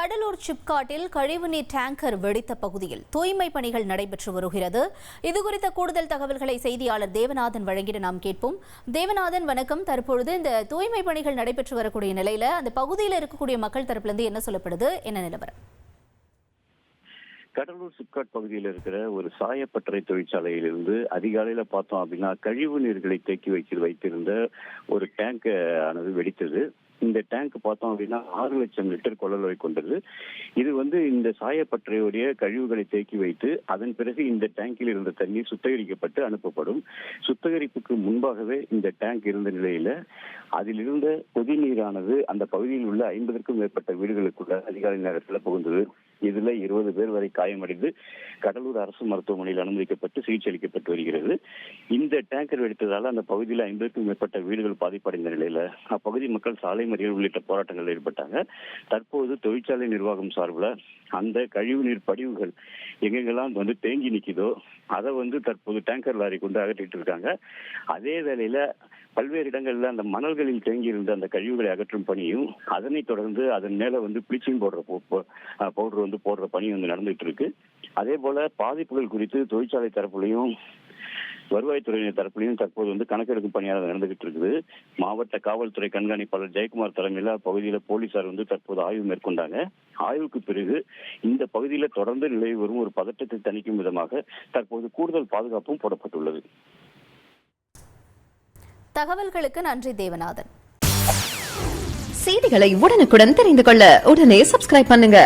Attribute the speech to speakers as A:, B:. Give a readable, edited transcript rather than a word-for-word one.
A: கடலூர் சிப்காட்டில் கழிவுநீர் டேங்கர் வெடித்த பகுதியில் தூய்மை பணிகள் நடைபெற்று வருகிறது. இதுகுறித்த கூடுதல் தகவல்களை செய்தியாளர் தேவநாதன் வழங்கிட நாம் கேட்போம். தேவநாதன், வணக்கம். தற்பொழுது இந்த தூய்மை பணிகள் நடைபெற்று வரக்கூடிய நிலையில அந்த பகுதியில் இருக்கக்கூடிய மக்கள் தரப்பிலிருந்து என்ன சொல்லப்படுது, என்ன நிலவரம்?
B: கடலூர் சிப்காட் பகுதியில் இருக்கிற ஒரு சாயப்பட்டறை தொழிற்சாலையிலிருந்து அதிகாலையில பார்த்தோம் அப்படின்னா கழிவு நீர்களை தேக்கி வைத்திருந்த ஒரு டேங்க் ஆனது வெடித்தது. இந்த டேங்க் பார்த்தோம் அப்படின்னா 6 லட்சம் லிட்டர் கொள்ளளவை கொண்டது. இது இந்த சாயப்பட்டறையுடைய கழிவுகளை தேக்கி வைத்து அதன் பிறகு இந்த டேங்கில் இருந்த தண்ணீர் சுத்திகரிக்கப்பட்டு அனுப்பப்படும். சுத்திகரிப்புக்கு முன்பாகவே இந்த டேங்க் இருந்த நிலையில அதில் இருந்த கொதி நீரானது அந்த பகுதியில் உள்ள 50க்கும் மேற்பட்ட வீடுகளுக்குள்ள அதிகாலை நேரத்தில் புகுந்தது. இதுல 20 பேர் வரை காயமடைந்து கடலூர் அரசு மருத்துவமனையில் அனுமதிக்கப்பட்டு சிகிச்சை அளிக்கப்பட்டு வருகிறது. இந்த டேங்கர் வெடித்ததால அந்த பகுதியில் 50க்கும் மேற்பட்ட வீடுகள் பாதிப்படைந்த நிலையில அப்பகுதி மக்கள் சாலை மறியல் உள்ளிட்ட போராட்டங்கள் ஏற்பட்டாங்க. தற்போது தொழிற்சாலை நிர்வாகம் சார்பில் அந்த கழிவு நீர் படிவுகள் எங்கெங்கெல்லாம் தேங்கி நிற்குதோ அதை தற்போது டேங்கர் லாரி கொண்டு அகற்றிட்டு இருக்காங்க. அதே வேளையில பல்வேறு இடங்கள்ல அந்த மணல்களில் தேங்கி இருந்த அந்த கழிவுகளை அகற்றும் பணியும் அதனை தொடர்ந்து அதன் மேல ப்ளீச்சிங் பவுடர் போடுற பணி நடந்துட்டு இருக்கு. அதே போல பாதிப்புகள் குறித்து தொழிற்சாலை தரப்புலையும் வருவாய்த்துறையினர் தரப்புலையும் தற்போது கணக்கெடுக்கும் பணியாக நடந்துகிட்டு இருக்குது. மாவட்ட காவல்துறை கண்காணிப்பாளர் ஜெயக்குமார் தலைமையில் அப்பகுதியில போலீசார் தற்போது ஆய்வு மேற்கொண்டாங்க. ஆய்வுக்கு பிறகு இந்த பகுதியில தொடர்ந்து நிலவி வரும் ஒரு பதற்றத்தை தணிக்கும் விதமாக தற்போது கூடுதல் பாதுகாப்பும் போடப்பட்டுள்ளது.
A: தகவல்களுக்கு நன்றி தேவநாதன்.
C: செய்திகளை உடனுக்குடன் தெரிந்து கொள்ள உடனே சப்ஸ்கிரைப் பண்ணுங்க.